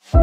From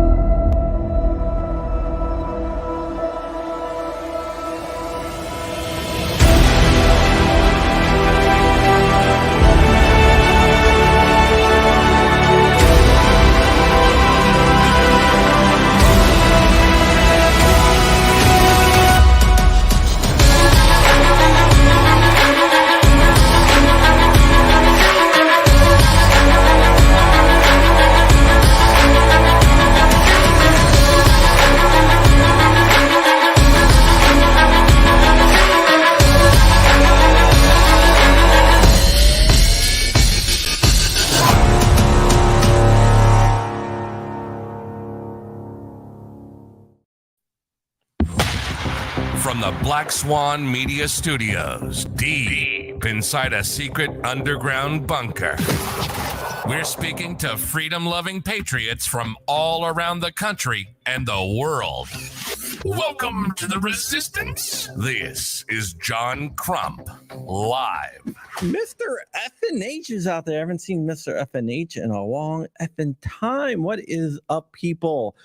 the Black Swan Media Studios, deep inside a secret underground bunker, we're speaking to freedom-loving patriots from all around the country and the world. Welcome to the Resistance. This is John Crump, live. Mr. FNH is out there. I haven't seen Mr. FNH in a long effing time. What is up, people?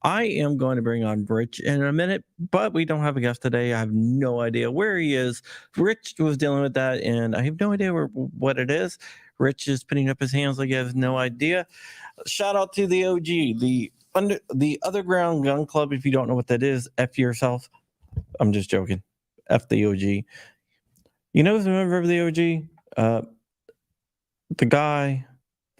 I am going to bring on Rich in a minute, but we don't have a guest today. I have no idea where he is. Rich was dealing with that, and I have no idea what it is. Rich is putting up his hands like he has no idea. Shout out to the OG, the Underground Gun Club. If you don't know what that is, F yourself. I'm just joking. F the OG. You know who's a member of the OG? The guy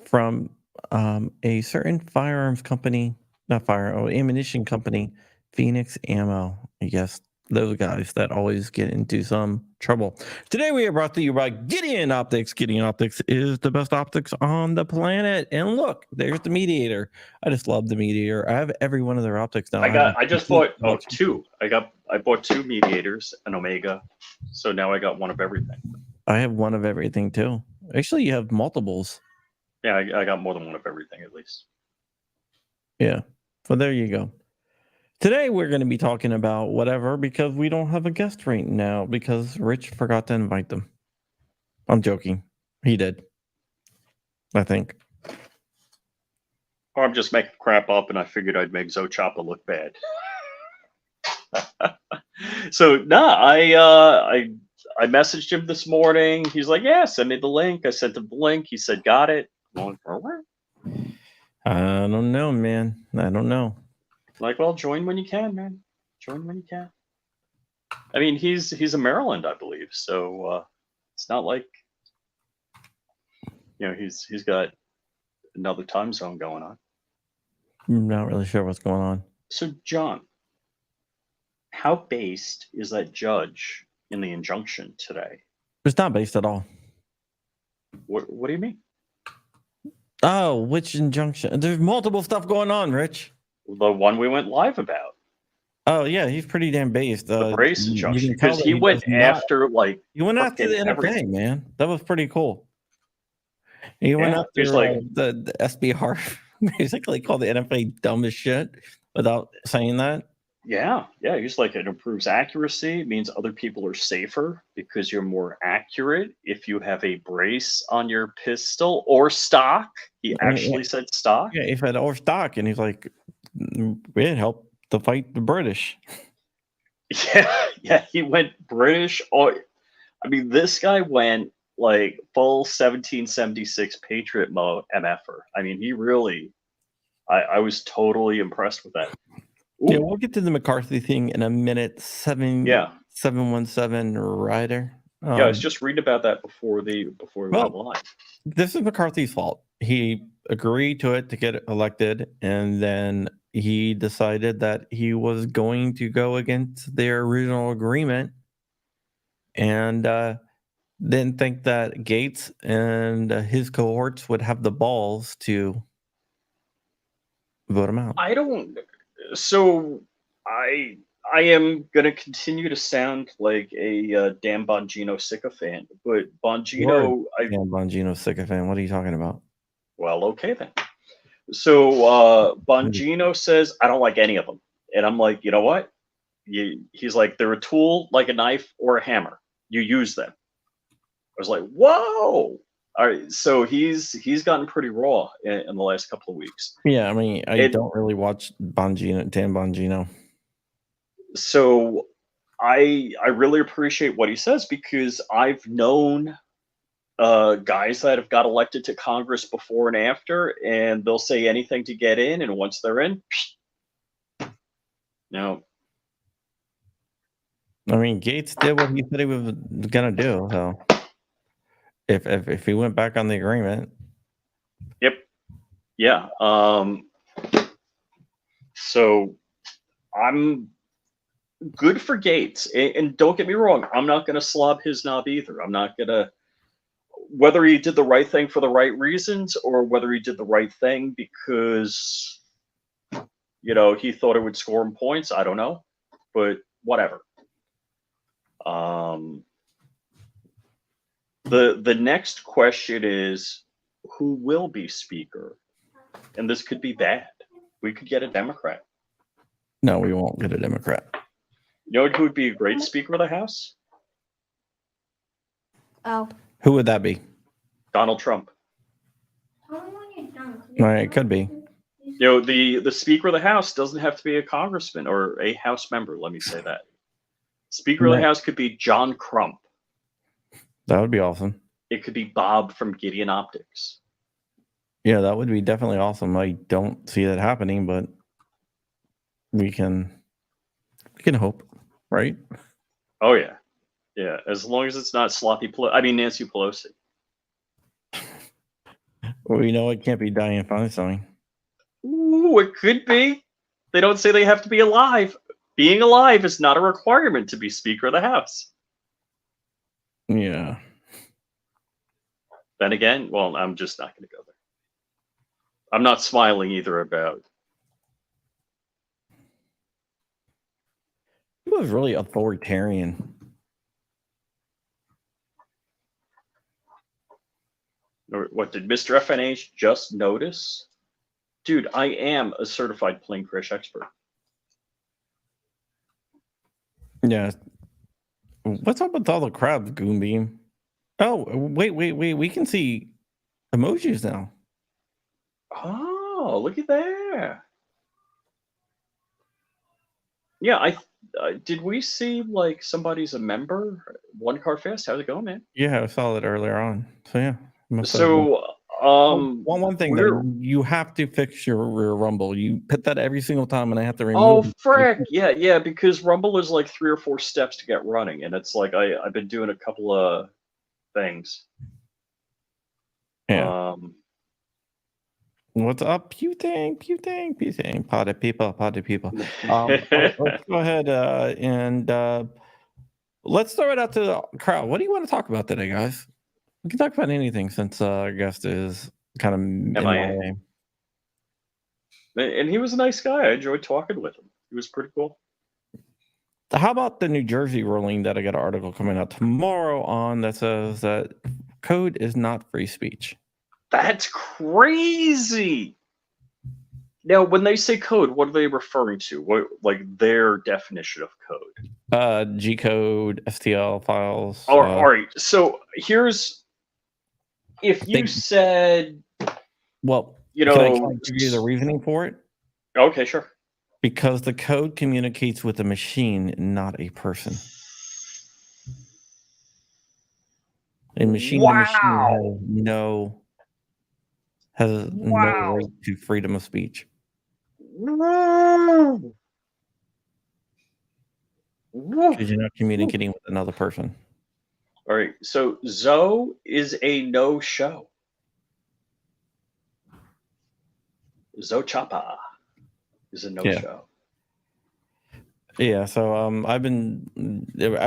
from a certain firearms company. Ammunition company, Phoenix Ammo. I guess those guys that always get into some trouble. Today we are brought to you by Gideon Optics. Gideon Optics is the best optics on the planet. And look, there's the Mediator. I just love the Mediator. I have every one of their optics now. I just bought two. I bought two Mediators, an Omega. So now I got one of everything. I have one of everything too. Actually, you have multiples. Yeah, I got more than one of everything at least. Yeah. Well, there you go. Today, we're going to be talking about whatever because we don't have a guest right now because Rich forgot to invite them. I'm joking. He did. I think. Or I'm just making crap up and I figured I'd make Choppa look bad. So, I messaged him this morning. He's like, yeah, send me the link. I sent him the link. He said, got it. I'm going, for what? I don't know, man. I don't know. Like, well, join when you can, man. Join when you can. I mean, he's in Maryland, I believe. So it's not like, he's got another time zone going on. I'm not really sure what's going on. So, John, how based is that judge in the injunction today? It's not based at all. What do you mean? Oh, which injunction? There's multiple stuff going on, Rich. The one we went live about. Oh, yeah, he's pretty damn based. The brace injunction. Because he went after, He went after the NFA, man. That was pretty cool. He went after the SBR, basically called the NFA dumb as shit without saying that. Yeah. He's like, it improves accuracy. It means other people are safer because you're more accurate if you have a brace on your pistol or stock. He actually said stock. Yeah, he said or stock, and he's like, it helped to fight the British. Yeah, he went British. This guy went like full 1776 Patriot mode MFer. I mean, he really, I was totally impressed with that. Ooh. Yeah, we'll get to the McCarthy thing in a minute. 717 Rider. I was just reading about that before we went live. This is McCarthy's fault. He agreed to it to get elected, and then he decided that he was going to go against their original agreement, and didn't think that Gates and his cohorts would have the balls to vote him out. So I am going to continue to sound like a damn Bongino sycophant, but Bongino... Damn Bongino sycophant, what are you talking about? Well, okay then. So Bongino says, I don't like any of them. And I'm like, you know what? He's like, they're a tool like a knife or a hammer. You use them. I was like, whoa! All right, so he's gotten pretty raw in the last couple of weeks. Yeah, I mean, I don't really watch Dan Bongino. So I really appreciate what he says because I've known guys that have got elected to Congress before and after, and they'll say anything to get in, and once they're in, no. I mean, Gates did what he said he was gonna do. So if he went back on the agreement, Yep. Yeah. So I'm good for Gates, and don't get me wrong, I'm not going to slob his knob either. I'm not going to, whether he did the right thing for the right reasons or whether he did the right thing because he thought it would score him points. I don't know, but whatever. The next question is who will be speaker, and this could be bad. We could get a Democrat. no, we won't get a Democrat. You know who would be a great Speaker of the House? Oh. Who would that be? Donald Trump. All right, it could be. The Speaker of the House doesn't have to be a congressman or a House member. Let me say that. Speaker of the House could be John Crump. That would be awesome. It could be Bob from Gideon Optics. Yeah, that would be definitely awesome. I don't see that happening, but we can hope, right? Oh yeah, yeah. As long as it's not Nancy Pelosi. We know it can't be Dianne Feinstein. Ooh, it could be. They don't say they have to be alive. Being alive is not a requirement to be Speaker of the House. Yeah. Then again, well, I'm just not going to go there. I'm not smiling either about. He was really authoritarian. What did Mr. FNH just notice? Dude, I am a certified plane crash expert. Yeah. What's up with all the crabs, Goonbeam? Oh, wait. We can see emojis now. Oh, look at that. Yeah, did we see like somebody's a member? One Car Fast, how's it going, man? Yeah, I saw that earlier on. So yeah. So one thing though, you have to fix your rear rumble. You put that every single time, and I have to remove. Oh frick, yeah, because Rumble is like 3 or 4 steps to get running, and it's like I've been doing a couple of things. Yeah. What's up, Puting, potty people. Let's go ahead and let's throw it out to the crowd. What do you want to talk about today, guys? We can talk about anything since our guest is kind of MIA. And he was a nice guy. I enjoyed talking with him. He was pretty cool. How about the New Jersey ruling that I got an article coming out tomorrow on that says that code is not free speech? That's crazy. Now, when they say code, what are they referring to? What, like their definition of code? G code, STL files. All right. So here's if you said, well, can I give you the reasoning for it? Okay, sure. Because the code communicates with a machine, not a person. A machine to machine has no right to freedom of speech. Because you're not communicating with another person. All right. So Zoe is a no-show. Zoe Choppa is a no-show. Yeah, so I've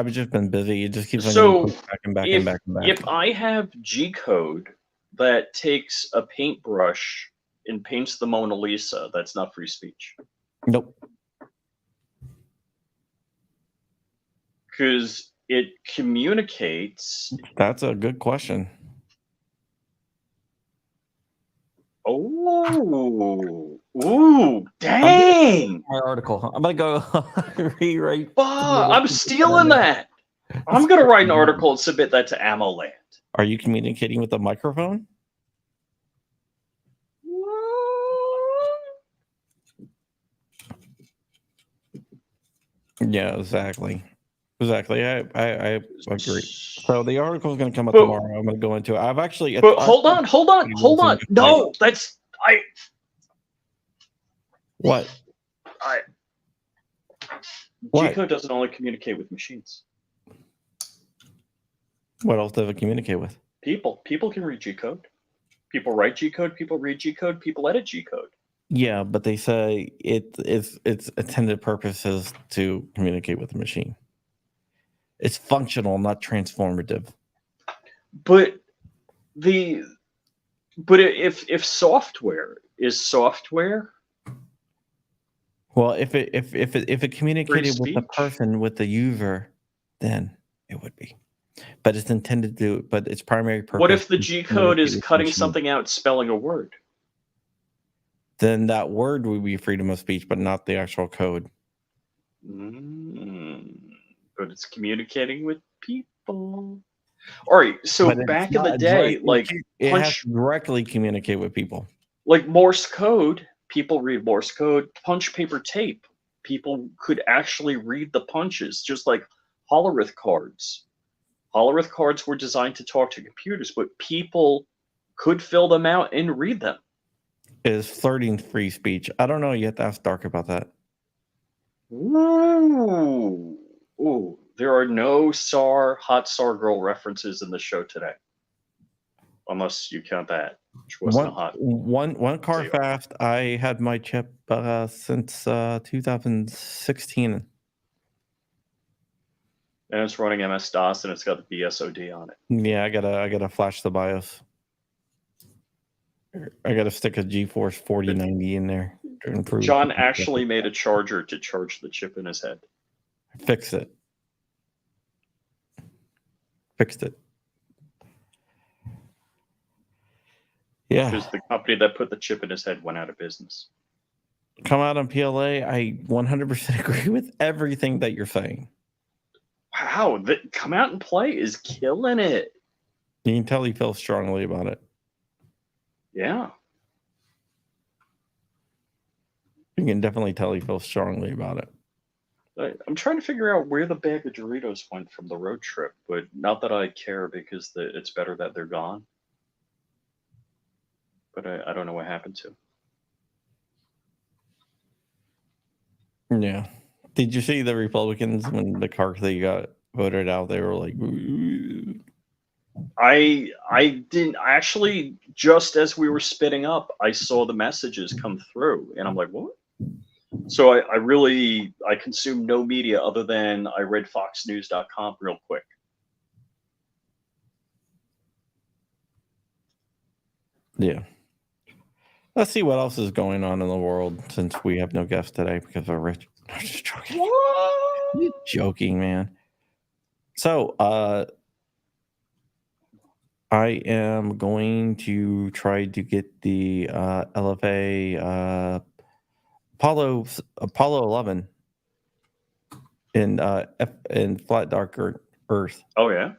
just been busy. It just keeps on so back and back. If I have G code that takes a paintbrush and paints the Mona Lisa, that's not free speech. Nope. Because it communicates. That's a good question. Oh, ooh, dang! My article. I'm gonna go rewrite. I'm stealing that. I'm gonna write an article and submit that to AmmoLand. Are you communicating with the microphone? Yeah, exactly. Exactly. I agree. So the article is going to come out But, tomorrow. I'm going to go into it. I've actually. but hold on. No, that's What? I. What? G-code doesn't only communicate with machines. What else does it communicate with? People can read G-code. People write G-code. People read G-code. People edit G-code. Yeah, but they say its intended purpose is to communicate with the machine. It's functional, not transformative. But if software is software, Well, if it communicated with the speech? person, with the user, then it would be. But it's intended to. But its primary purpose. What if the is to G-code is communicate with the cutting machine. something out, spelling a word? Then that word would be freedom of speech, but not the actual code. But it's communicating with people. All right, so But it's back in the not day, it has to directly communicate with people. like Morse code, people read Morse code. Punch paper tape, people could actually read the punches, just like holograph cards. Holograph cards were designed to talk to computers, but people could fill them out and read them. Is flirting free speech? I don't know. You have to ask Dark about that. Ooh. There are no hot SAR girl references in the show today. Unless you count that, which wasn't a hot. One car fast. I had my chip since 2016. And it's running MS-DOS and it's got the BSOD on it. Yeah, I gotta flash the BIOS. I gotta stick a GeForce 4090 in there to improve. John actually made a charger to charge the chip in his head. Fixed it. Yeah. Because the company that put the chip in his head went out of business. Come out on PLA. I 100% agree with everything that you're saying. Wow, Come Out and Play is killing it. You can tell he feels strongly about it. Yeah. You can definitely tell he feels strongly about it. I'm trying to figure out where the bag of Doritos went from the road trip, but not that I care because it's better that they're gone. But I don't know what happened to. Yeah. Did you see the Republicans when the car they got voted out? They were like, "Ooh." I didn't actually. Just as we were spitting up, I saw the messages come through, and I'm like, what? So I consume no media other than I read FoxNews.com real quick. Yeah. Let's see what else is going on in the world since we have no guests today because we're rich. I'm just joking. What? Joking, man. So, I am going to try to get the LFA Apollo 11 in flat dark Earth. Oh yeah.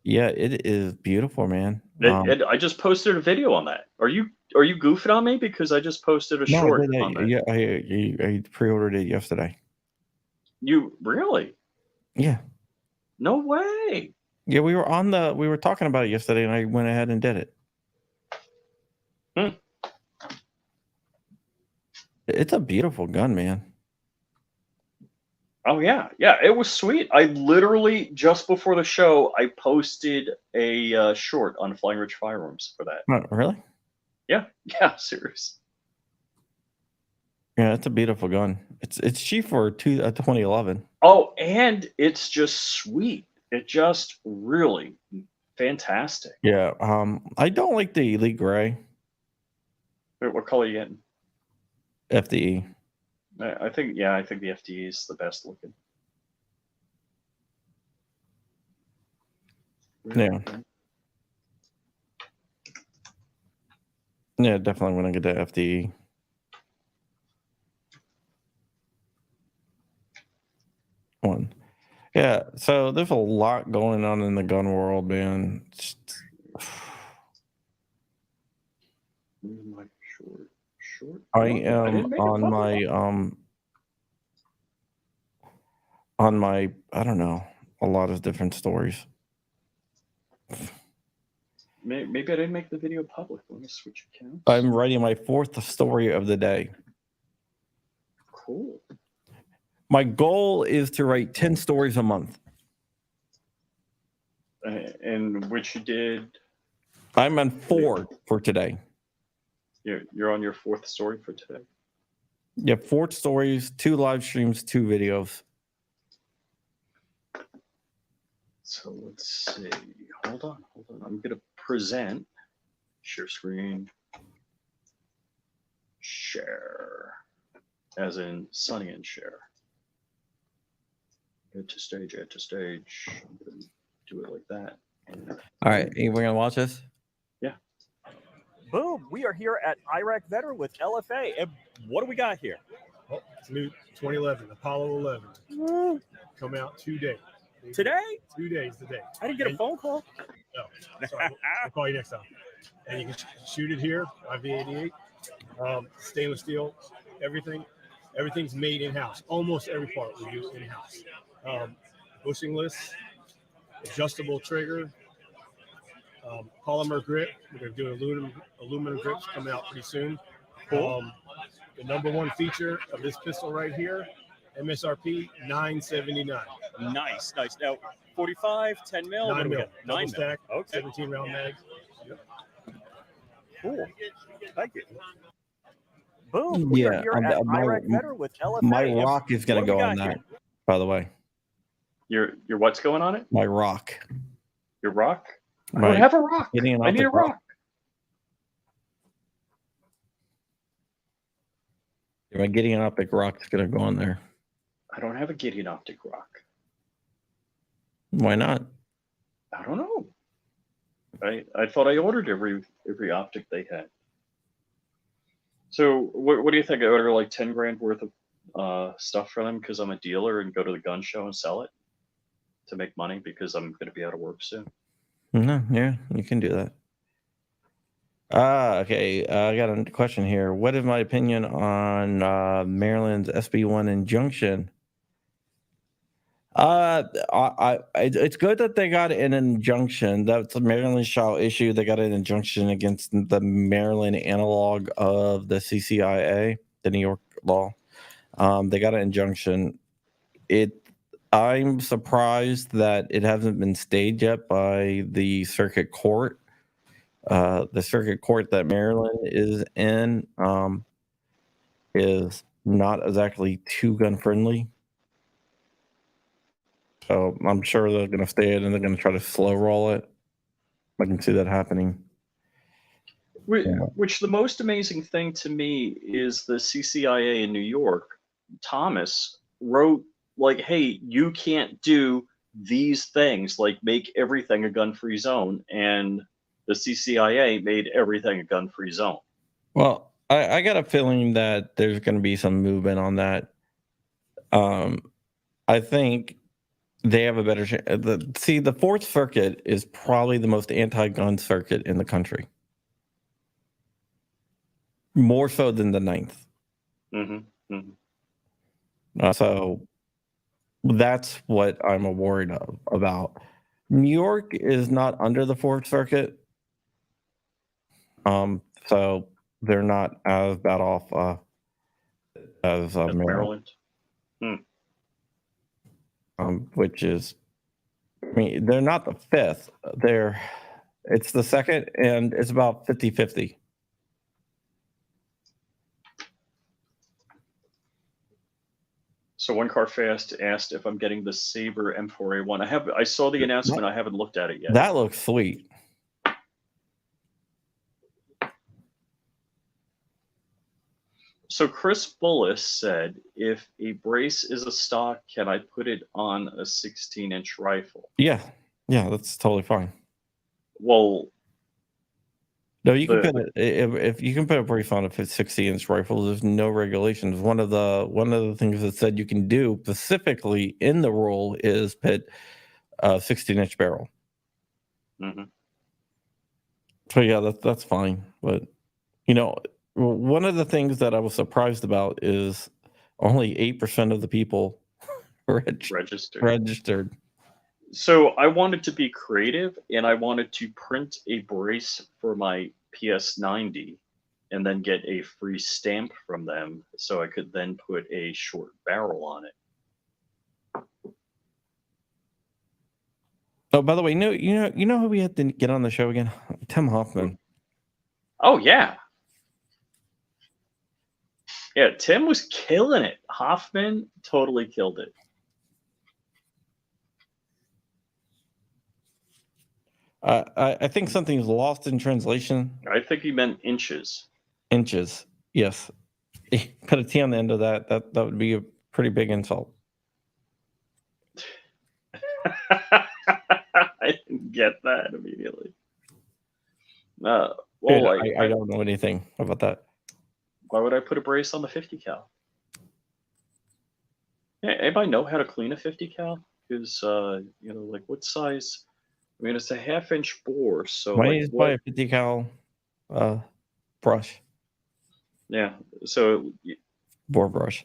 Yeah, it is beautiful, man. I just posted a video on that. Are you goofing on me because I just posted a short on that? Yeah, I pre-ordered it yesterday. You really? Yeah. No way. Yeah, we were talking about it yesterday, and I went ahead and did it. It's a beautiful gun, man. Oh yeah, it was sweet. I literally just before the show, I posted a short on Flying Rich Firearms for that. Oh, really? Yeah, serious. Yeah, it's a beautiful gun. It's cheap for 2011. Oh, and it's just sweet. It just really fantastic. Yeah. I don't like the Elite Gray. Wait, what color are you getting? FDE. I think the FDE is the best looking. Yeah. Yeah, definitely want to get the FDE. One. Yeah, so there's a lot going on in the gun world, man. Short. I Oh, am didn't make it public. on my I don't know, a lot of different stories. Maybe I didn't make the video public. Let me switch accounts. I'm writing my 4th story of the day. Cool. My goal is to write 10 stories a month. And which you did. I'm on 4 for today. You're on your 4th story for today. Yeah, 4 stories, 2 live streams, 2 videos. So let's see. Hold on. I'm gonna present. Share screen. Share. As in Sunny and share. Add to stage. I'm gonna do it like that. All right, we're gonna watch this. Yeah. Boom! We are here at Iraq Veteran with LFA, and what do we got here? Oh, it's new 2011 Apollo 11. Come out today. Today? 2 days today. I didn't get a phone call. No, sorry, we'll call you next time. And you can shoot it here, IV88, stainless steel, everything's made in-house. Almost every part we do in-house. Bushingless, adjustable trigger, polymer grip. We're going to do aluminum grips coming out pretty soon. Cool. The number one feature of this pistol right here, MSRP $979. Nice. Now, 45, 10 mil. 9 mil. 9 mil. Stack. Okay. 17 round mag. Yep. Cool. Thank you. Boom. We are here at Iraq Veteran with LFA. My rock is gonna what do we go on got that. here? By the way, Your what's going on it? my rock. Your rock? I My don't have a rock. getting an I need a optic rock. rock. My Gideon optic rock is gonna go on there. I don't have a Gideon optic rock. Why not? I don't know. I thought I ordered every optic they had. So what do you think? I order like 10 grand worth of stuff for them because I'm a dealer and go to the gun show and sell it to make money because I'm going to be out of work soon. No, yeah, you can do that. Okay. I got a question here. What is my opinion on Maryland's SB1 injunction? It's good that they got an injunction. That's a Maryland shall issue. They got an injunction against the Maryland analog of the CCIA, the New York law. They got an injunction. I'm surprised that it hasn't been stayed yet by the circuit court. The circuit court that Maryland is in is not exactly too gun friendly. So I'm sure they're going to stay it and they're going to try to slow roll it. I can see that happening. Which the most amazing thing to me is the CCIA in New York, Thomas wrote like, hey, you can't do these things, like make everything a gun-free zone. And the CCIA made everything a gun-free zone. Well, I got a feeling that there's going to be some movement on that. I think they have a better chance. The Fourth Circuit is probably the most anti-gun circuit in the country. More so than the Ninth. Mm-hmm. Mm-hmm. So that's what I'm worried about. New York is not under the Fourth Circuit. So they're not as bad off as Maryland. Which is, I mean, they're not the fifth. It's the second, and it's about 50-50. So One Car Fast asked if I'm getting the Sabre M4A1. I saw the announcement. I haven't looked at it yet. That looks sweet. So Chris Bullis said, if a brace is a stock, can I put it on a 16-inch rifle? Yeah, that's totally fine. Well, no, you can put it if you can put a brace on a 60-inch rifle. There's no regulations. One of the things that said you can do specifically in the rule is put a 16-inch barrel. Mm-hmm. So yeah, that's fine. But Well, one of the things that I was surprised about is only 8% of the people registered. So I wanted to be creative, and I wanted to print a brace for my PS90 and then get a free stamp from them so I could then put a short barrel on it. Oh, by the way, you know who we had to get on the show again? Tim Hoffman. Oh yeah. Yeah, Tim was killing it. Hoffman totally killed it. I think something's lost in translation. I think he meant inches. Inches, yes. Put a T on the end of that. That would be a pretty big insult. I didn't get that immediately. Well, I don't know anything about that. Why would I put a brace on the 50 cal? Yeah, anybody know how to clean a 50 cal? Because like what size? I mean, it's a 1/2-inch bore, so Why just buy a 50 cal brush? Yeah, so bore brush.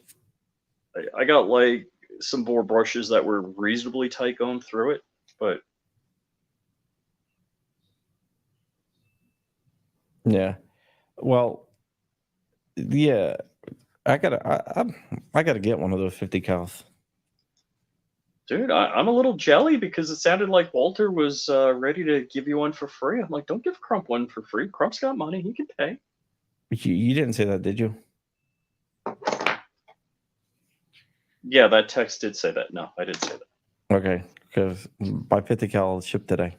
I got like some bore brushes that were reasonably tight going through it, but yeah, well, yeah, I gotta get one of those 50 cals. Dude, I'm a little jelly because it sounded like Walter was ready to give you one for free. I'm like, don't give Crump one for free. Crump's got money; he can pay. You didn't say that, did you? Yeah, that text did say that. No, I didn't say that. Okay, because my 50 cal shipped today.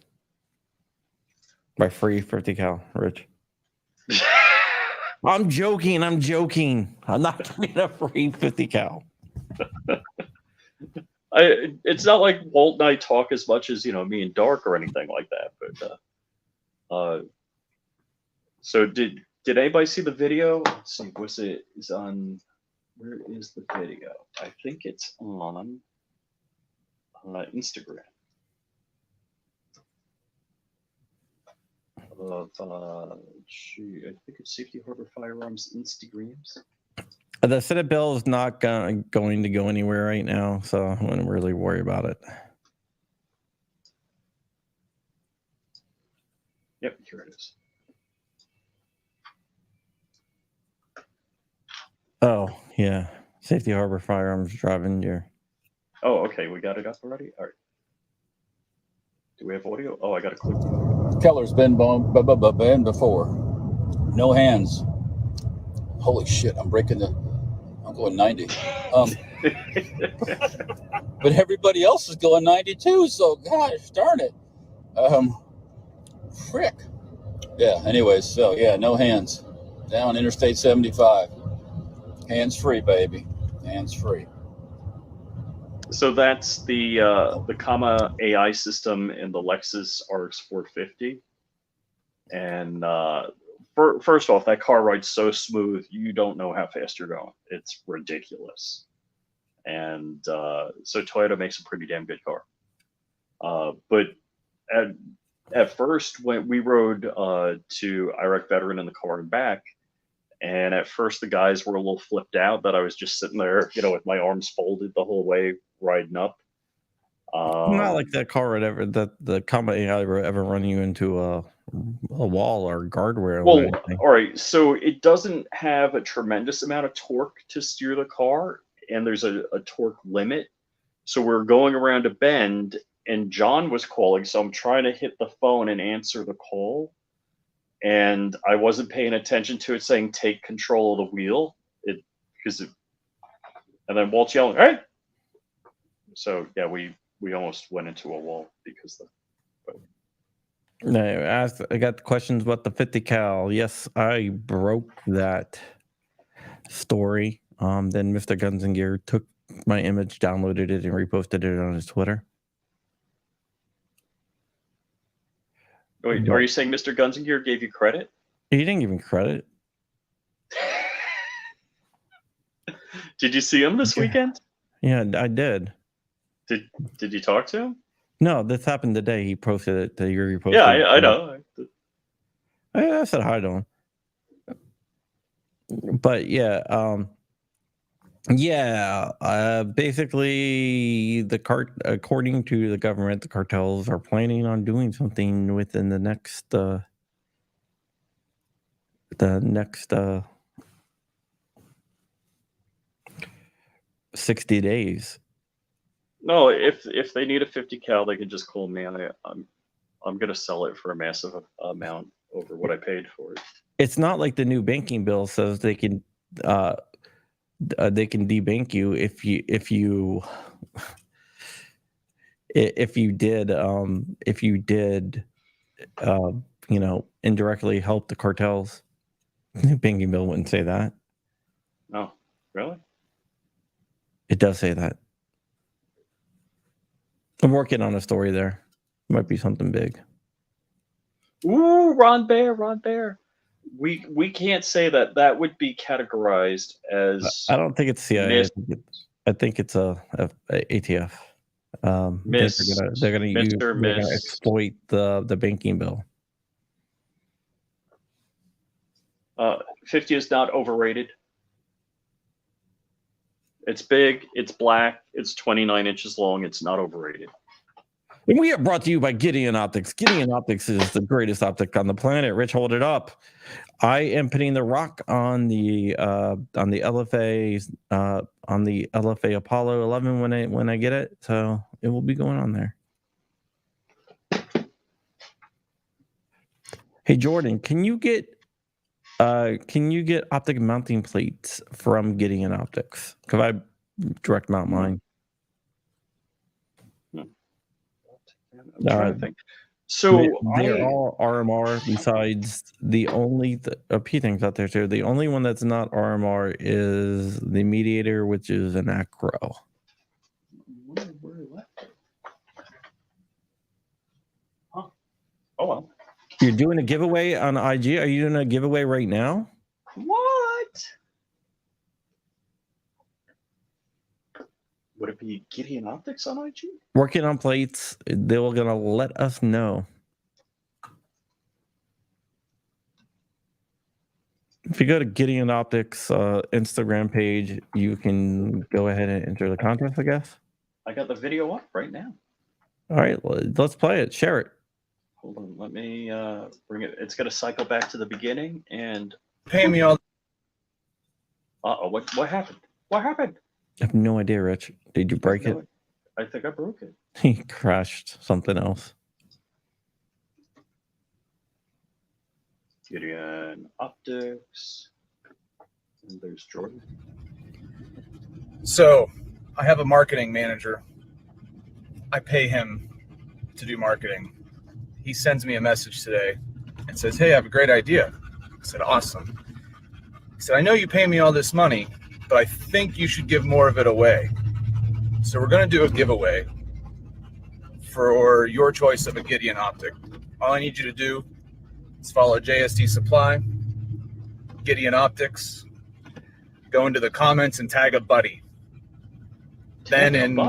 My free 50 cal, Rich. I'm joking. I'm not getting a free 50 cal. It's not like Walt and I talk as much as me and Dark or anything like that. But so did anybody see the video? Let's see, where is the video? I think it's on Instagram. I think it's Safety Harbor Firearms Instagrams. The Senate bill is not going to go anywhere right now, so I wouldn't really worry about it. Yep, here it is. Oh, yeah. Safety Harbor Firearms driving your... Oh, okay. We got it up already? All right. Do we have audio? Oh, I got to click the audio. Keller's been banned before. No hands. Holy shit, I'm going 90. But everybody else is going 92, so gosh darn it. Frick. Yeah, anyways, so yeah, no hands. Down Interstate 75. Hands free, baby. Hands free. So that's the Comma AI system in the Lexus RX 450. And first off, that car rides so smooth, you don't know how fast you're going. It's ridiculous. And so Toyota makes a pretty damn good car. But at first, when we rode to Iraq Veteran in the car and back, and at first the guys were a little flipped out that I was just sitting there, with my arms folded the whole way riding up. Not like that car would ever, the Comma AI would ever run you into a wall or guardrail. Well, all right, so it doesn't have a tremendous amount of torque to steer the car, and there's a torque limit. So we're going around a bend, and John was calling, so I'm trying to hit the phone and answer the call. And I wasn't paying attention to it saying take control of the wheel. And then Walt's yelling, "Hey!" So yeah, we almost went into a wall because I got questions about the 50 cal. Yes, I broke that story. Then Mr. Guns and Gear took my image, downloaded it, and reposted it on his Twitter. Wait, are you saying Mr. Guns and Gear gave you credit? He didn't give me credit. Did you see him this weekend? Yeah, I did. Did you talk to him? No, this happened today. He posted it. That you reposted. Yeah, I know. I said hi to him. But yeah, basically according to the government, the cartels are planning on doing something within the next 60 days. No, if they need a 50 cal, they can just call me. I'm gonna sell it for a massive amount over what I paid for it. It's not like the new banking bill says they can debank you if you did indirectly help the cartels. The new banking bill wouldn't say that. No, really? It does say that. I'm working on a story there. Might be something big. Ooh, Ron Bear. We can't say that. That would be categorized as. I don't think it's CIA. I think it's a ATF. They're gonna exploit the banking bill. 50 is not overrated. It's big, it's black, it's 29 inches long, it's not overrated. And we are brought to you by Gideon Optics. Gideon Optics is the greatest optic on the planet. Rich, hold it up. I am putting the rock on the LFA Apollo 11 when I get it, so it will be going on there. Hey Jordan, can you get optic mounting plates from Gideon Optics? Because I direct mount mine. I'm trying to think. So they're all RMR. Besides the only a few things out there too. The only one that's not RMR is the Mediator, which is an Acro. What? Huh? Oh well. You're doing a giveaway on IG. Are you doing a giveaway right now? What? Would it be Gideon Optics on IG? Working on plates. They were gonna let us know. If you go to Gideon Optics Instagram page, you can go ahead and enter the contest, I guess. I got the video up right now. All right, let's play it. Share it. Hold on, let me bring it. It's going to cycle back to the beginning and pay me all. What happened? What happened? I have no idea, Rich. Did you break it? I think I broke it. He crashed something else. Gideon Optics. And there's Jordan. So, I have a marketing manager. I pay him to do marketing. He sends me a message today and says, "Hey, I have a great idea." I said, "Awesome." He said, "I know you pay me all this money, but I think you should give more of it away. So we're going to do a giveaway for your choice of a Gideon optic. All I need you to do is follow JSD Supply, Gideon Optics, go into the comments and tag a buddy. Then in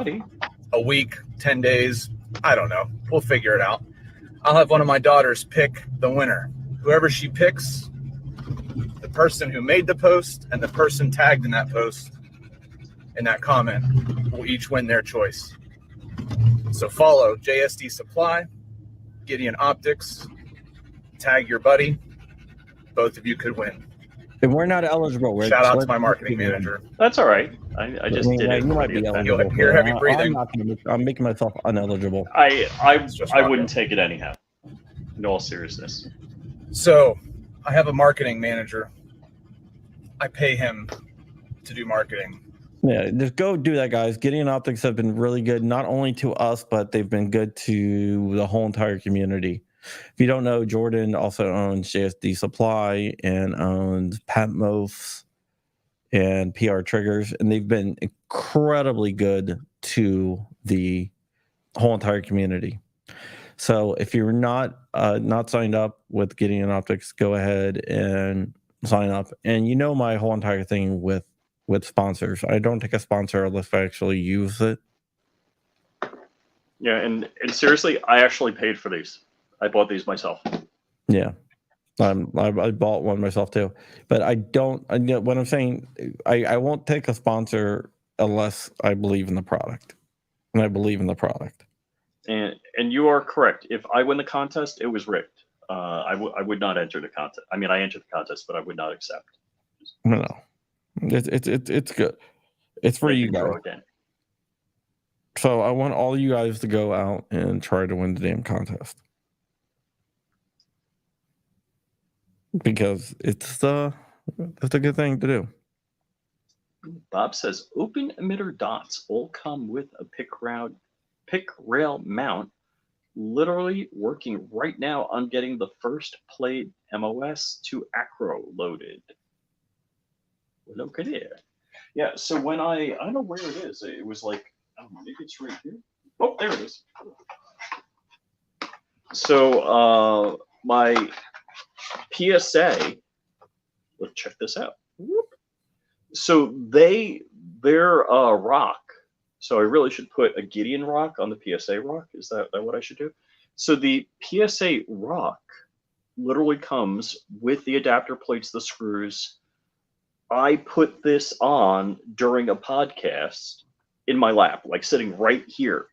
a week, 10 days, I don't know, we'll figure it out. I'll have one of my daughters pick the winner. Whoever she picks, the person who made the post and the person tagged in that post, in that comment, will each win their choice. So follow JSD Supply, Gideon Optics, tag your buddy. Both of you could win. And we're not eligible. Shout out to my marketing manager. That's all right. I just did it. You might be eligible. You're heavy breathing. I'm making myself uneligible. I wouldn't take it anyhow. In all seriousness. So I have a marketing manager. I pay him to do marketing. Yeah, just go do that, guys. Gideon Optics have been really good, not only to us, but they've been good to the whole entire community. If you don't know, Jordan also owns JSD Supply and owns Patmos and PR Triggers, and they've been incredibly good to the whole entire community. So if you're not signed up with Gideon Optics, go ahead and sign up. And you know my whole entire thing with sponsors. I don't take a sponsor unless I actually use it. Yeah, and seriously, I actually paid for these. I bought these myself. Yeah. I bought one myself too, but I don't. What I'm saying, I won't take a sponsor unless I believe in the product, and I believe in the product. And you are correct. If I win the contest, it was rigged. I would not enter the contest. I mean, I entered the contest, but I would not accept. No, it's good. It's for you guys. So I want all you guys to go out and try to win the damn contest. Because it's a good thing to do. Bob says open emitter dots all come with a pick rail mount. Literally working right now on getting the first plate MOS to acro loaded. Look at it. Yeah, so when I don't know where it is. It was like, I don't know, maybe it's right here. Oh, there it is. So my PSA, let's check this out. So their rock, so I really should put a Gideon rock on the PSA rock. Is that what I should do? So the PSA rock literally comes with the adapter plates, the screws. I put this on during a podcast in my lap, like sitting right here,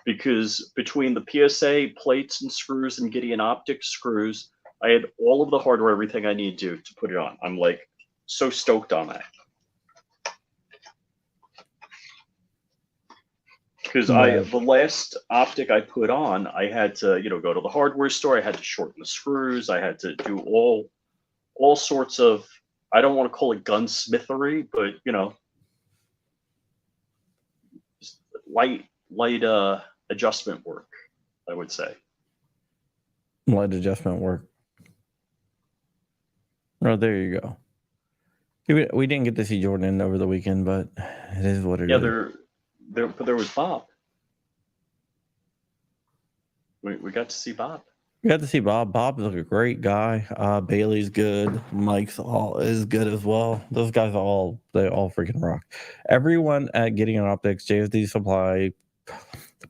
because between the PSA plates and screws and Gideon optic screws, I had all of the hardware, everything I need to put it on. I'm like so stoked on that. Because the last optic I put on, I had to, go to the hardware store. I had to shorten the screws. I had to do all sorts of, I don't want to call it gunsmithery, but light adjustment work, I would say. Light adjustment work. Oh, there you go. We didn't get to see Jordan over the weekend, but it is what it is. But there was Bob. We got to see Bob. We got to see Bob. Bob's like a great guy. Bailey's good. Mike's is good as well. Those guys all freaking rock. Everyone at Gideon Optics, JSD Supply,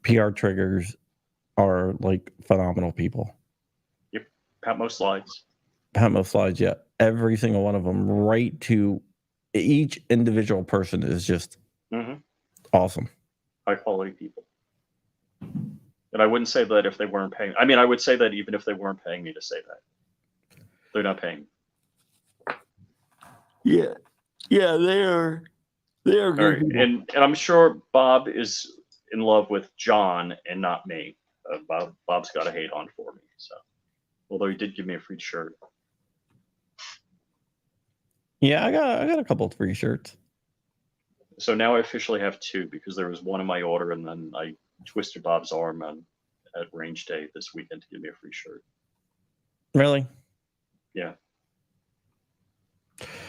PR Triggers are like phenomenal people. Yep. Patmo Slides. Patmo Slides, yeah. Every single one of them, right to each individual person is just awesome. High quality people. And I wouldn't say that if they weren't paying. I mean, I would say that even if they weren't paying me to say that. They're not paying. Yeah. Yeah, they are good. Right. And I'm sure Bob is in love with John and not me. Bob's got a hate on for me. So, although he did give me a free shirt. Yeah, I got a couple of free shirts. So now I officially have two, because there was one in my order, and then I twisted Bob's arm at range day this weekend to give me a free shirt. Really? Yeah.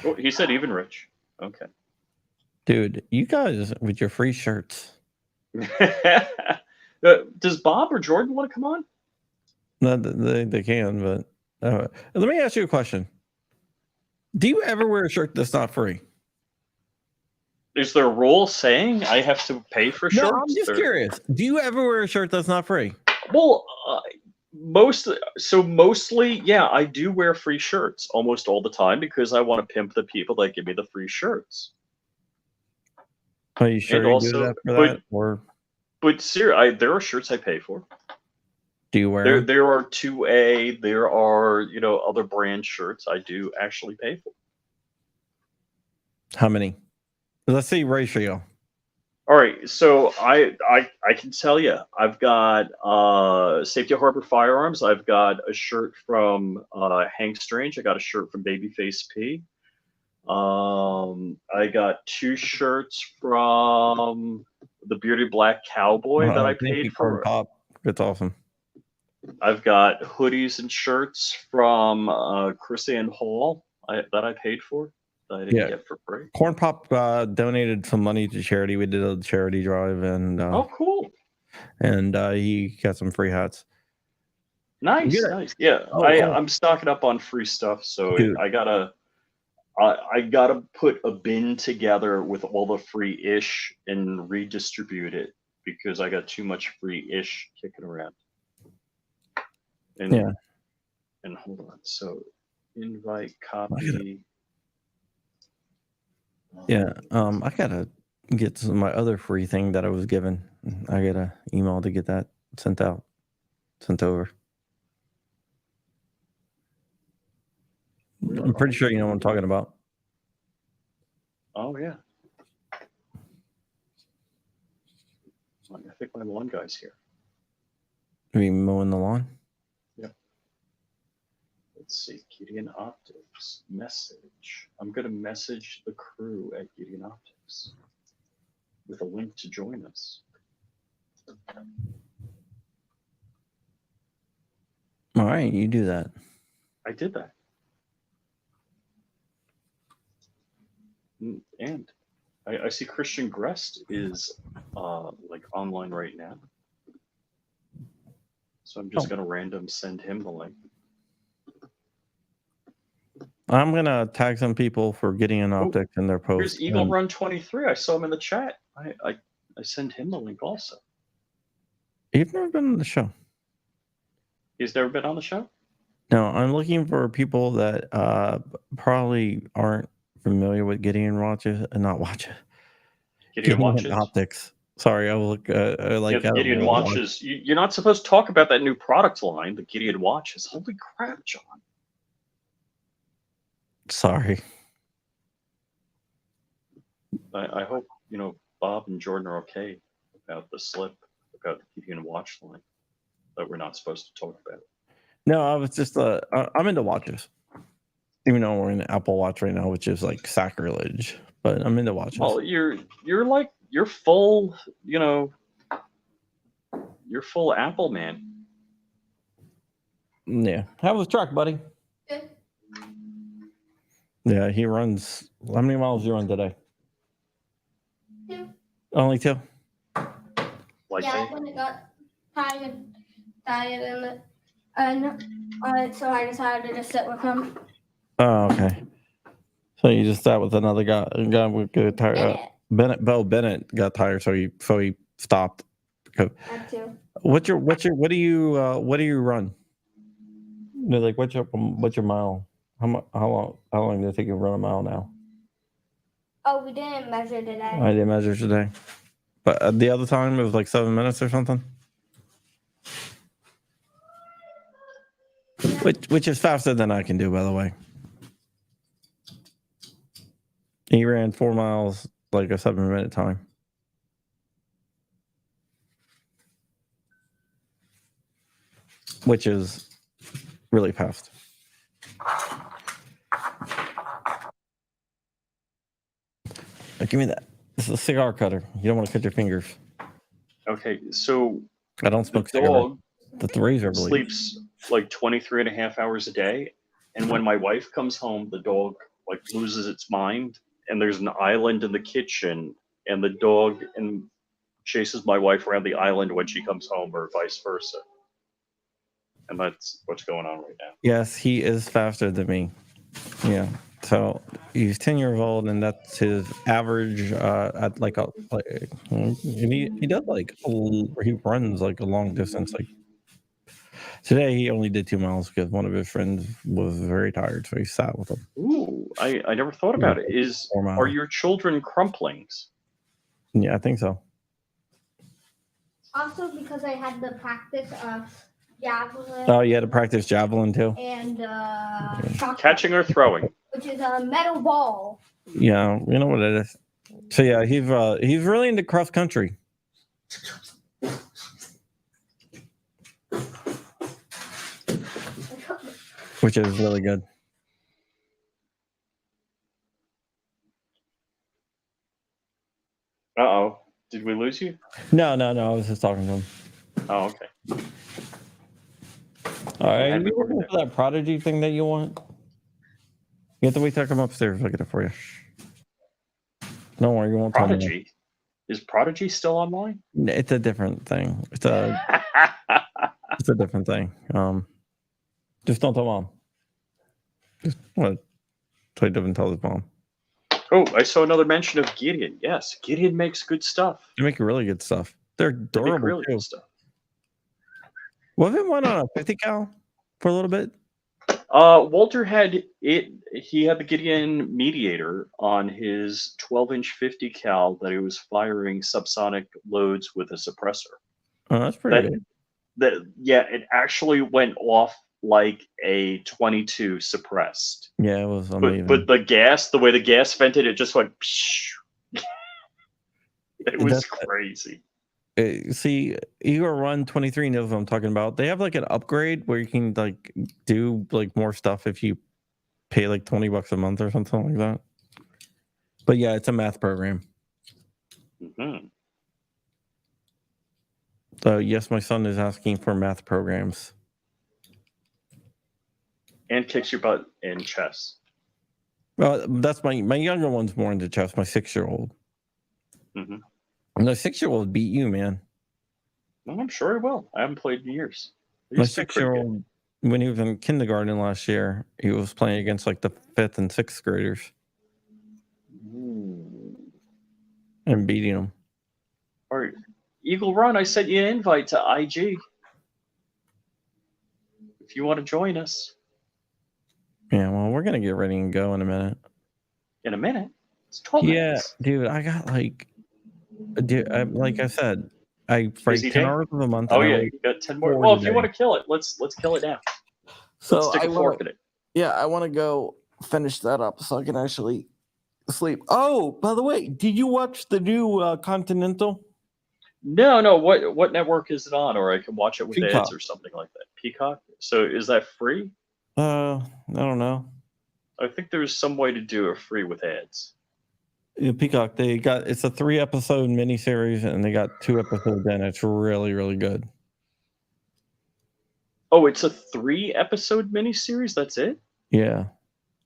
Oh, he said even rich. Okay. Dude, you guys with your free shirts. Does Bob or Jordan want to come on? No, they can, but let me ask you a question. Do you ever wear a shirt that's not free? Is there a rule saying I have to pay for shirts? No, I'm just curious. Do you ever wear a shirt that's not free? Well, mostly, yeah, I do wear free shirts almost all the time, because I want to pimp the people that give me the free shirts. Are you sure you do that for that? But seriously, there are shirts I pay for. Do you wear them? There are 2A, there are, other brand shirts I do actually pay for. How many? Let's see ratio. All right, so I can tell you, I've got Safety Harbor Firearms. I've got a shirt from Hank Strange. I got a shirt from Babyface P. I got 2 shirts from the Bearded Black Cowboy that I paid for. Pop. That's awesome. I've got hoodies and shirts from Chris Ann Hall that I paid for. I didn't get for free. Corn Pop donated some money to charity. We did a charity drive, and oh, cool! And he got some free hats. Nice. Yeah, I'm stocking up on free stuff, so I gotta put a bin together with all the free ish and redistribute it, because I got too much free ish kicking around. And And hold on. So invite copy. Yeah. I gotta get some of my other free thing that I was given. I got an email to get that sent over. I'm pretty sure you know what I'm talking about. Oh yeah. I think my lawn guy's here. Are you mowing the lawn? Yep. Let's see. Gideon Optics message. I'm gonna message the crew at Gideon Optics with a link to join us. All right, you do that. I did that. And I see Christian Grest is like online right now. So I'm just gonna random send him the link. I'm gonna tag some people for Gideon Optics in their post. Here's Eagle Run 23. I saw him in the chat. I send him the link also. You've never been on the show. He's never been on the show? No, I'm looking for people that probably aren't familiar with Gideon watches and not watches. Gideon watches. Optics. Sorry, I will look like Gideon watches. You're not supposed to talk about that new product line, the Gideon watches. Holy crap, John. Sorry. I hope Bob and Jordan are okay about the slip about the Gideon watch line that we're not supposed to talk about. No, I was just I'm into watches. Even though we're in an Apple Watch right now, which is like sacrilege, but I'm into watches. Well, you're full, you're full Apple man. Yeah. How was the truck, buddy? Good. Yeah, he runs. How many miles do you run today? 2. Only 2? Like Yeah, when it got tired and so I decided to just sit with him. Oh, okay. So you just sat with another guy with good tire. Bennett got tired, so he stopped. Had to. What do you run? Like what's your mile? How long did it take you to run a mile now? Oh, we didn't measure today. I didn't measure today, but the other time it was like 7 minutes or something. Yeah. Which is faster than I can do, by the way. He ran 4 miles like a 7-minute time. Which is really fast. Give me that. This is a cigar cutter. You don't want to cut your fingers. Okay, so I don't smoke the cigarettes. dog That's the razor blade. sleeps like 23 and a half hours a day. And when my wife comes home, the dog like loses its mind. And there's an island in the kitchen, and the dog chases my wife around the island when she comes home, or vice versa. And that's what's going on right now. Yes, he is faster than me. Yeah. So he's 10 years old, and that's his average at and he does he runs like a long distance. Like today, he only did 2 miles because one of his friends was very tired, so he sat with him. Ooh, I never thought about it. Are your children crumplings? Yeah, I think so. Also, because I had the practice of javelin. Oh, you had to practice javelin too? And Choppa, Catching or throwing? which is a metal ball. Yeah, you know what it is. So yeah, he's really into cross country. Which is really good. Uh-oh. Did we lose you? No. I was just talking to him. Oh, okay. All right, are you looking for that Prodigy thing that you want? You have to wait till I come upstairs. I'll get it for you. Don't worry, you won't tell me. Prodigy? Is Prodigy still online? It's a different thing. It's a different thing. Just don't tell mom. Just what? So he doesn't tell his mom. Oh, I saw another mention of Gideon. Yes, Gideon makes good stuff. They make really good stuff. They're durable really too. good stuff. Wasn't one on a 50 cal for a little bit? Walter had it. He had the Gideon Mediator on his 12-inch 50 cal that he was firing subsonic loads with a suppressor. Oh, that's pretty good. It actually went off like a 22 suppressed. Yeah, it was amazing. But the way the gas vented, it just went. It was crazy. See, Igor Run 23 knows what I'm talking about. They have like an upgrade where you can like do like more stuff if you pay like $20 a month or something like that. But yeah, it's a math program. Mm-hmm. So yes, my son is asking for math programs. And kicks your butt in chess. Well, that's my younger one's more into chess. My 6-year-old. Mm-hmm. And the 6-year-old beat you, man. Well, I'm sure he will. I haven't played in years. My 6-year-old, when he was in kindergarten last year, he was playing against like the 5th and 6th graders. And beating them. All right. Eagle Run, I sent you an invite to IG. If you want to join us. Yeah, well, we're going to get ready and go in a minute. In a minute? It's 12 minutes. Yeah, dude, I got like I said, I break 10 hours of a month. Oh yeah, you got 10 more. Well, if you want to kill it, let's kill it now. So let's stick a fork in it. Yeah, I want to go finish that up so I can actually sleep. Oh, by the way, did you watch the new Continental? No. What network is it on? Or I can watch it with Peacock. ads or something like that. Peacock. So is that free? I don't know. I think there's some way to do it free with ads. Yeah, Peacock. It's a 3-episode miniseries, and they got 2 episodes in. It's really, really good. Oh, it's a 3-episode miniseries. That's it. Yeah.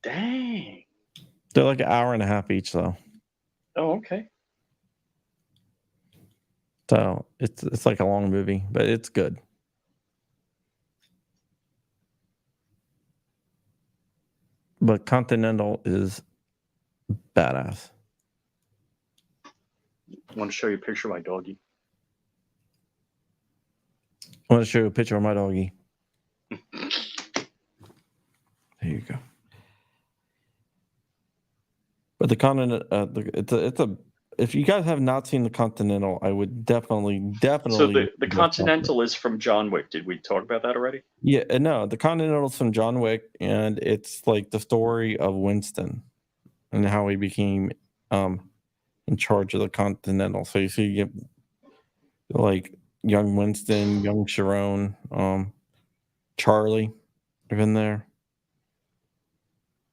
Dang. They're like an hour and a half each, though. Oh, okay. So it's like a long movie, but it's good. But Continental is badass. I want to show you a picture of my doggy. I want to show you a picture of my doggy. There you go. But the Continental, if you guys have not seen the Continental, I would definitely. So the Continental is from John Wick. Did we talk about that already? Yeah, no, the Continental is from John Wick, and it's like the story of Winston and how he became in charge of the Continental. So you get like young Winston, young Sharon, Charlie, even there.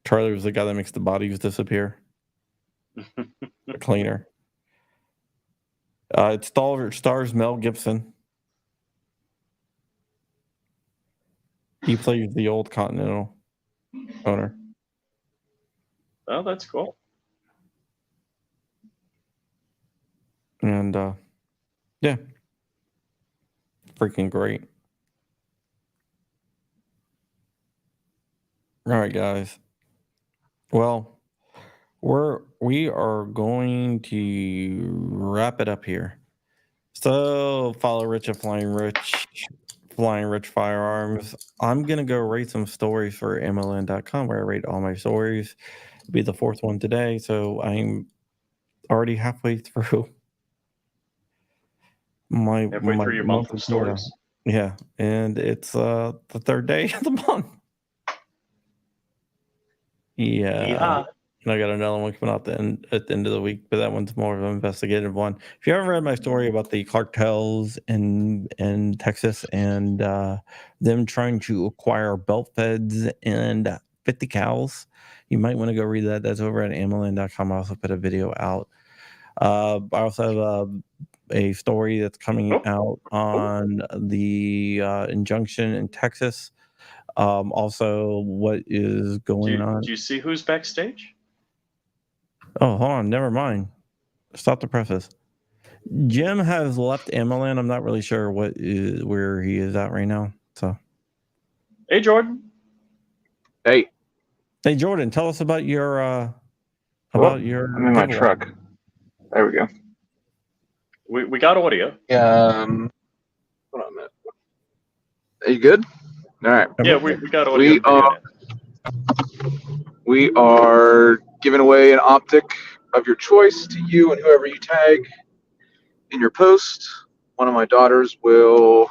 Charlie was the guy that makes the bodies disappear. The cleaner. It stars Mel Gibson. He plays the old Continental owner. Oh, that's cool. And yeah, freaking great. All right, guys. Well, we are going to wrap it up here. So follow Rich at Flying Rich Firearms. I'm gonna go rate some stories for MLN.com where I rate all my stories. It'll be the 4th one today, so I'm already halfway through my through your month of stories. Yeah, and it's the 3rd day of the month. Yeah. And I got another one coming out at the end of the week, but that one's more of an investigative one. If you haven't read my story about the cartels in Texas and them trying to acquire belt feds and 50 cows, you might want to go read that. That's over at amln.com. I also put a video out. I also have a story that's coming out on the injunction in Texas. Also, what is going on? Do you see who's backstage? Oh, hold on. Never mind. Stop the preface. Jim has left MLN. I'm not really sure where he is at right now. So, hey, Jordan. Hey, Jordan. Tell us about your I'm in my truck. There we go. We got audio. Hold on a minute. Are you good? All right. Yeah, we got audio. We are giving away an optic of your choice to you and whoever you tag in your post. One of my daughters will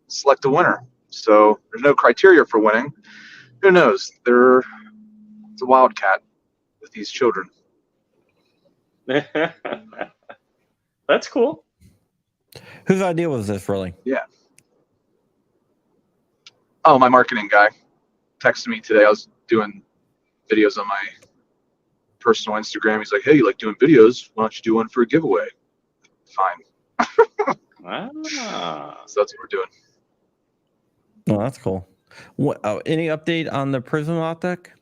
select a winner. So there's no criteria for winning. Who knows? It's a wildcat with these children. That's cool. Whose idea was this, really? Yeah. Oh, my marketing guy texted me today. I was doing videos on my personal Instagram. He's like, "Hey, you like doing videos? Why don't you do one for a giveaway?" Fine. So that's what we're doing. Oh, that's cool. What? Any update on the Prism optic?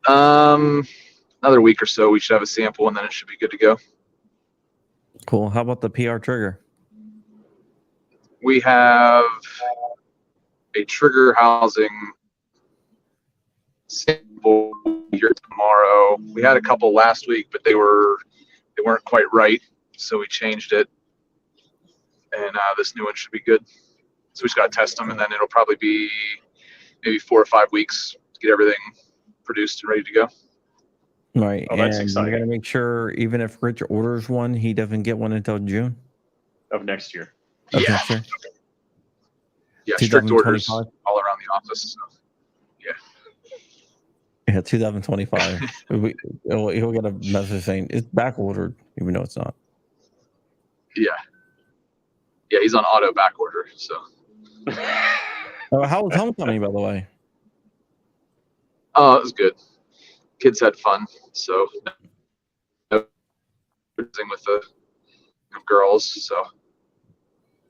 Another week or so, we should have a sample, and then it should be good to go. Cool. How about the PR trigger? We have a trigger housing sample here tomorrow. We had a couple last week, but they weren't quite right, so we changed it. And this new one should be good. So we just got to test them, and then it'll probably be maybe 4 or 5 weeks to get everything produced and ready to go. Right. Oh, that's and exciting. You got to make sure, even if Rich orders one, he doesn't get one until June Of next year. of next year. Yeah, strict orders 2025? all around the office. So. Yeah, 2025. He'll get a message saying it's back ordered, even though it's not. Yeah, he's on auto back order. So. How was homecoming, by the way? Oh, it was good. Kids had fun. So, with the girls. So.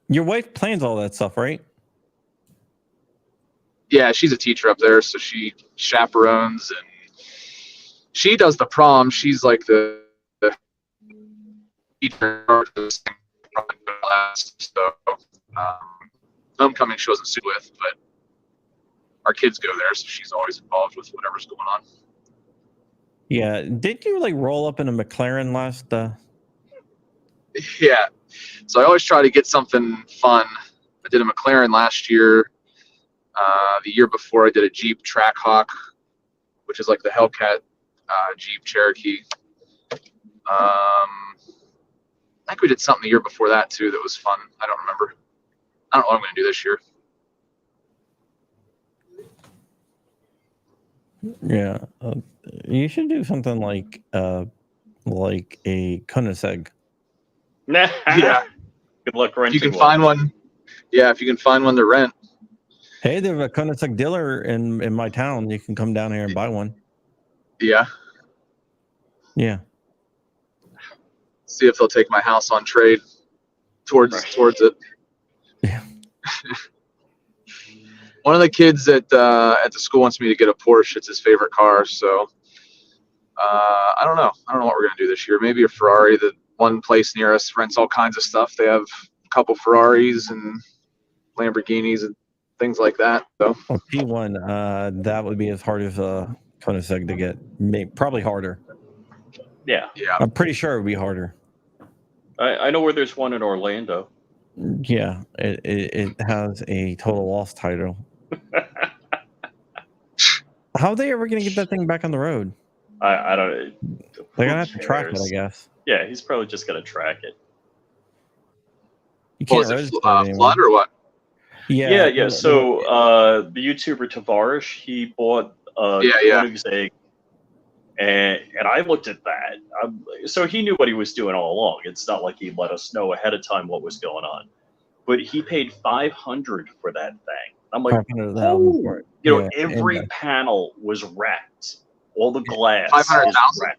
Your wife plans all that stuff, right? Yeah, she's a teacher up there, so she chaperones and she does the prom. She's like the teacher. So homecoming she wasn't suited with, but our kids go there, so she's always involved with whatever's going on. Yeah. Did you roll up in a McLaren last? Yeah. So I always try to get something fun. I did a McLaren last year. The year before, I did a Jeep Trackhawk, which is like the Hellcat Jeep Cherokee. I think we did something the year before that too that was fun. I don't remember. I don't know what I'm going to do this year. Yeah, you should do something like a Koenigsegg. Yeah. Good luck renting. You can find one. Yeah, if you can find one to rent. Hey, there's a Koenigsegg dealer in my town. You can come down here and buy one. Yeah. Yeah. See if they'll take my house on trade towards it. Yeah. One of the kids at the school wants me to get a Porsche. It's his favorite car. So I don't know. I don't know what we're gonna do this year. Maybe a Ferrari. The one place near us rents all kinds of stuff. They have a couple Ferraris and Lamborghinis and things like that. So P1, that would be as hard as a Koenigsegg to get. Probably harder. Yeah. I'm pretty sure it would be harder. I know where there's one in Orlando. Yeah, it has a total loss title. How are they ever going to get that thing back on the road? I don't. They're going to have to track it, I guess. Yeah, he's probably just going to track it. You can't register it anymore. Flood or what? Yeah. So the YouTuber Tavarish, he bought Koenigsegg, and I looked at that. So he knew what he was doing all along. It's not like he let us know ahead of time what was going on. But he paid $500 for that thing. I'm like, every panel was wrecked. All the glass. 500,000.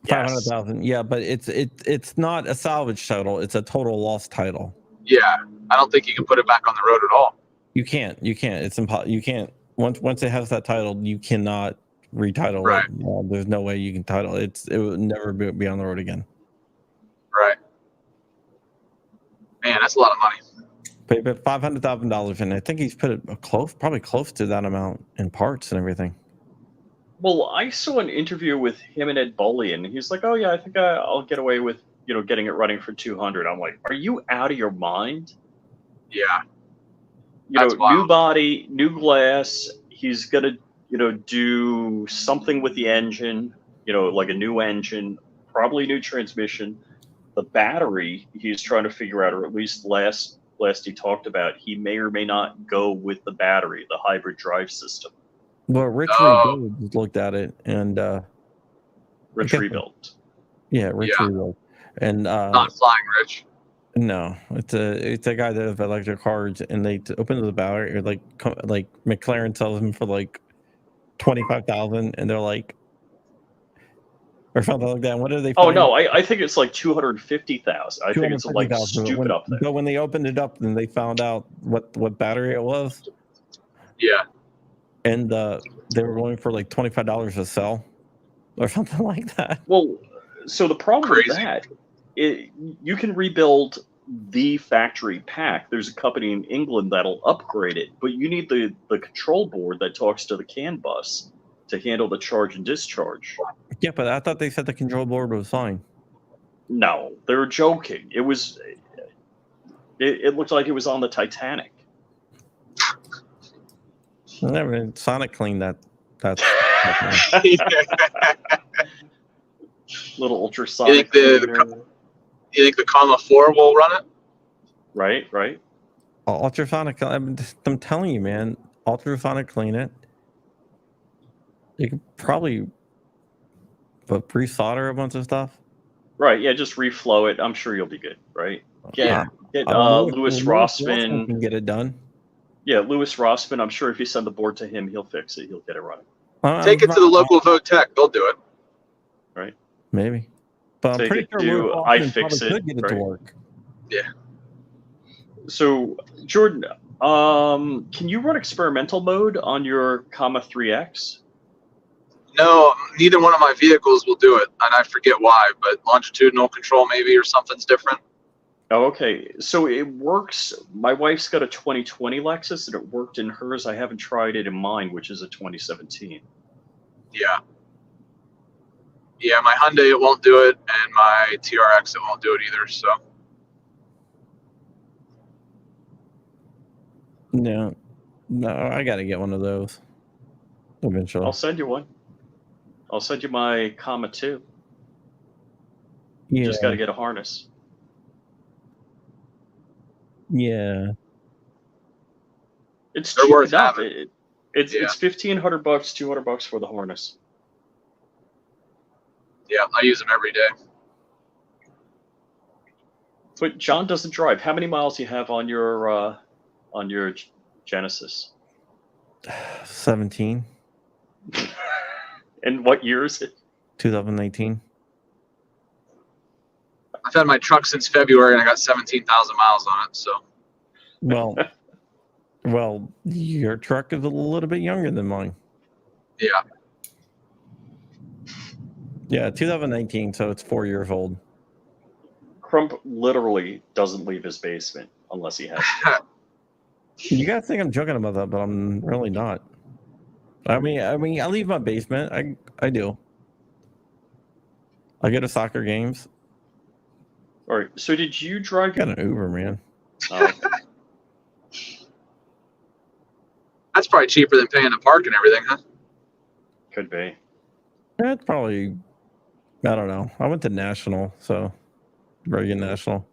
500,000. Yeah, but it's not a salvage title. It's a total loss title. Yeah, I don't think you can put it back on the road at all. You can't. It's impossible. You can't. Once it has that title, you cannot retitle it. There's no way you can title it. It will never be on the road again. Right. Man, that's a lot of money. But $500,000, and I think he's put it probably close to that amount in parts and everything. Well, I saw an interview with him and Ed Boley, and he's like, "Oh yeah, I think I'll get away with getting it running for $200." I'm like, "Are you out of your mind?" Yeah. New body, new glass. he's gonna, do something with the engine, like a new engine, probably new transmission. The battery, he's trying to figure out, or at least last he talked about, he may or may not go with the battery, the hybrid drive system. Well, Rich Rebuild looked at it, and Rich Rebuild. Yeah, Rich Rebuild, and not Flying Rich. No, it's a guy that has electric cars, and they open the battery, or like McLaren sells them for like 25,000, and they're like, or something like that. What do they? Oh no, I think it's like 250,000. I think it's like stupid up there. But when they opened it up, then they found out what battery it was. Yeah, and they were going for like $25 a cell, or something like that. Well, so the problem with that, you can rebuild the factory pack. There's a company in England that'll upgrade it, but you need the control board that talks to the CAN bus to handle the charge and discharge. Yeah, but I thought they said the control board was fine. No, they were joking. It was. It looked like it was on the Titanic. Never Sonic cleaned that. Little ultrasonic. You think the Comma 4 will run it? Right. Ultrasonic. I'm telling you, man. Ultrasonic clean it. You could probably pre-solder a bunch of stuff. Right. Yeah. Just reflow it. I'm sure you'll be good. Right. Get Louis Rossman. Can get it done. Yeah, Louis Rossman. I'm sure if you send the board to him, he'll fix it. He'll get it running. Take it to the local Vote Tech. They'll do it. Right. Maybe. But I'm pretty sure iFixit could get it to work. Yeah. So, Jordan, can you run experimental mode on your Comma 3X? No, neither one of my vehicles will do it, and I forget why, but longitudinal control maybe or something's different. Oh, okay. So it works. My wife's got a 2020 Lexus, and it worked in hers. I haven't tried it in mine, which is a 2017. Yeah. Yeah, my Hyundai, it won't do it, and my TRX, it won't do it either, so. No, I got to get one of those eventually. I'll send you one. I'll send you my Comma 2. Yeah. You just got to get a harness. Yeah. It's They're cheap worth enough. having. It's $1,500, $200 for the harness. Yeah, I use them every day. But John doesn't drive. How many miles do you have on your Genesis? 17. And what year is it? 2019. I've had my truck since February, and I got 17,000 miles on it. So. Well, your truck is a little bit younger than mine. Yeah. Yeah, 2019, so it's 4 years old. Crump literally doesn't leave his basement unless he has to. You guys think I'm joking about that, but I'm really not. I mean, I leave my basement. I do. I go to soccer games. All right. So did you drive? I got an Uber, man. Oh. That's probably cheaper than paying to park and everything, huh? Could be. That's probably. I don't know. I went to National, so Reagan National.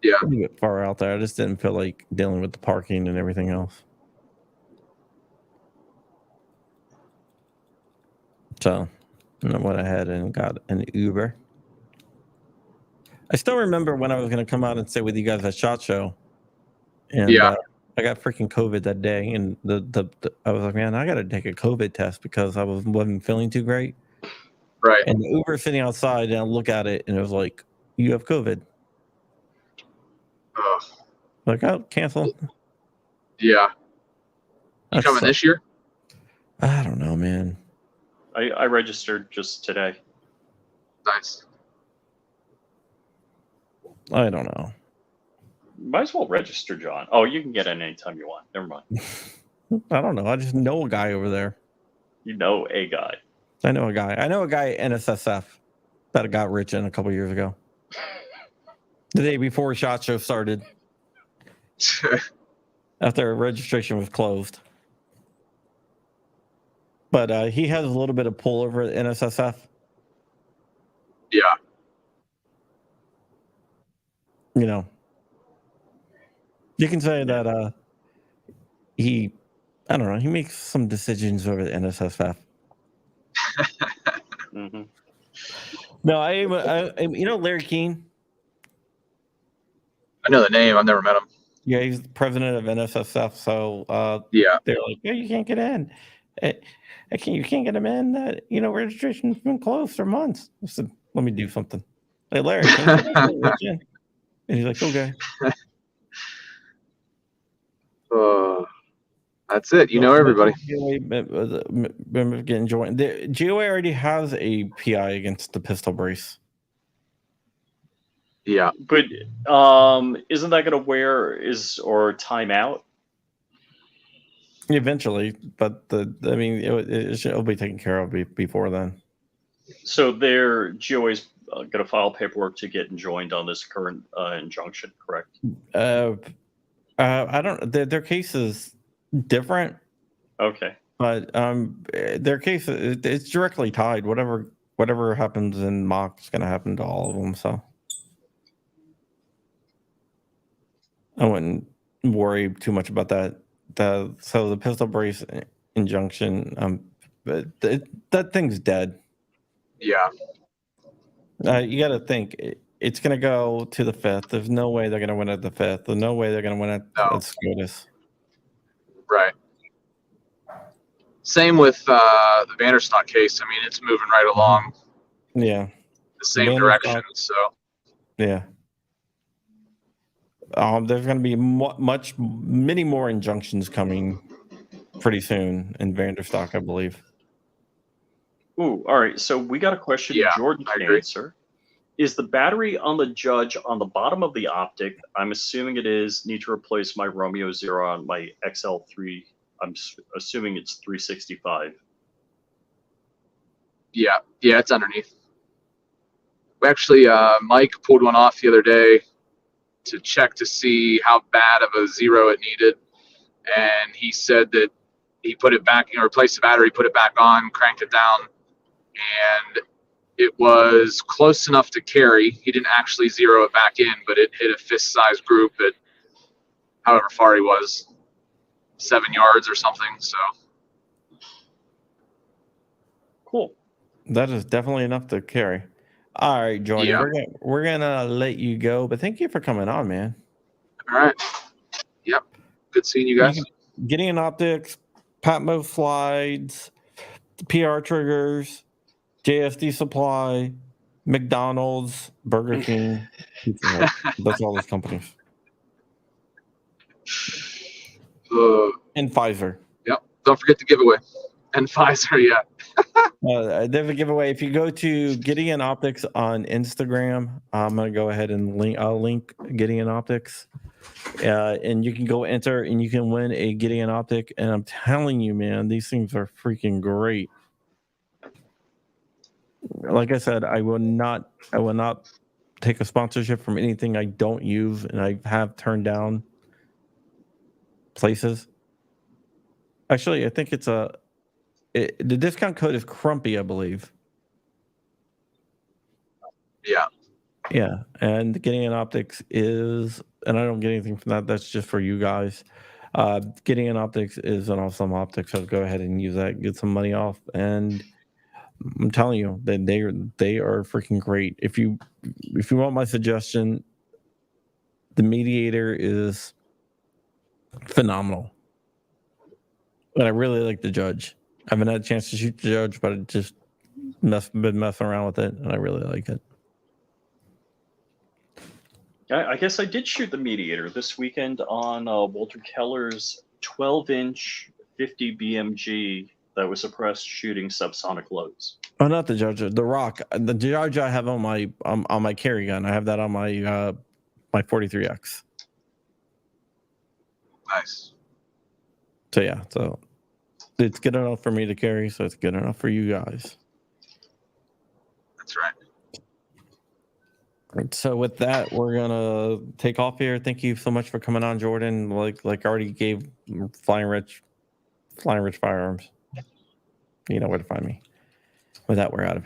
Yeah. A bit far out there. I just didn't feel like dealing with the parking and everything else. So I went ahead and got an Uber. I still remember when I was going to come out and stay with you guys at SHOT Show. And I got freaking COVID that day. And I was like, man, I got to take a COVID test because I wasn't feeling too great. Right. And the Uber sitting outside, and I look at it, and it was like, you have COVID. Ugh. Like, oh, cancel. Yeah. You coming this year? I don't know, man. I registered just today. Nice. I don't know. Might as well register, John. Oh, you can get in anytime you want. Never mind. I don't know. I just know a guy over there. You know a guy. I know a guy at NSSF that got rich in a couple years ago. The day before SHOT Show started. After registration was closed. But he has a little bit of pull over at NSSF. Yeah. You know, you can say that I don't know, he makes some decisions over the NSSF. Mm-hmm. No, I you know Larry Keene? I know the name. I've never met him. Yeah, he's the president of NSSF. So Yeah. they're like, yeah, you can't get in. You can't get him in. Registration's been closed for months. I said, let me do something. Hey, Larry, can you let you in? And he's like, okay. That's it. You know everybody. Getting joined. The GOA already has a PI against the pistol brace. Yeah. But isn't that going to wear or time out? Eventually, but it'll be taken care of before then. So their GOA is going to file paperwork to get enjoined on this current injunction, correct? I don't. Their case is different. Okay. But their case it's directly tied. Whatever happens in mock is going to happen to all of them. So I wouldn't worry too much about that. So the pistol brace injunction, that thing's dead. Yeah. You got to think it's going to go to the 5th. There's no way they're going to win at the 5th. There's no way they're going to win at SCOTUS. Right. Same with the Vanderstock case. I mean, it's moving right along. Yeah. The same direction. So. Yeah. There's going to be many more injunctions coming pretty soon in Vanderstock, I believe. Ooh, all right. So we got a question Jordan can answer. Is the battery on the Judge on the bottom of the optic? I'm assuming it is. Need to replace my Romeo Zero on my XL3. I'm assuming it's 365. Yeah, it's underneath. Actually, Mike pulled one off the other day to check to see how bad of a zero it needed, and he said that he put it back, replaced the battery, put it back on, cranked it down, and it was close enough to carry. He didn't actually zero it back in, but it hit a fist-sized group at however far he was, 7 yards or something. So cool. That is definitely enough to carry. All right, Jordan, we're gonna let you go, but thank you for coming on, man. All right. Yep. Good seeing you guys. Gideon Optics, Patmo slides, PR triggers, JSD Supply, McDonald's, Burger King. That's all those companies. And Pfizer. Yep. Don't forget the giveaway. And Pfizer, yeah. They have a giveaway. If you go to Gideon Optics on Instagram, I'm going to go ahead and link Gideon Optics. And you can go enter and you can win a Gideon Optic. And I'm telling you, man, these things are freaking great. Like I said, I will not take a sponsorship from anything I don't use, and I have turned down places. Actually, I think the discount code is Crumpy, I believe. Yeah, and Gideon Optics is, and I don't get anything from that. That's just for you guys. Gideon Optics is an awesome optic, so go ahead and use that, get some money off, and I'm telling you that they are freaking great. If you want my suggestion, the Mediator is phenomenal. But I really like the Judge. I haven't had a chance to shoot the Judge, but I just been messing around with it, and I really like it. I guess I did shoot the Mediator this weekend on Walter Keller's 12-inch 50 BMG that was suppressed shooting subsonic loads. Oh, not the Judge, the Rock. The Judge I have on my carry gun. I have that on my my 43X. Nice. So yeah, so it's good enough for me to carry, so it's good enough for you guys. That's right. So with that, we're gonna take off here. Thank you so much for coming on, Jordan. Like I already gave Flying Rich Firearms. You know where to find me. With that, we're out of here.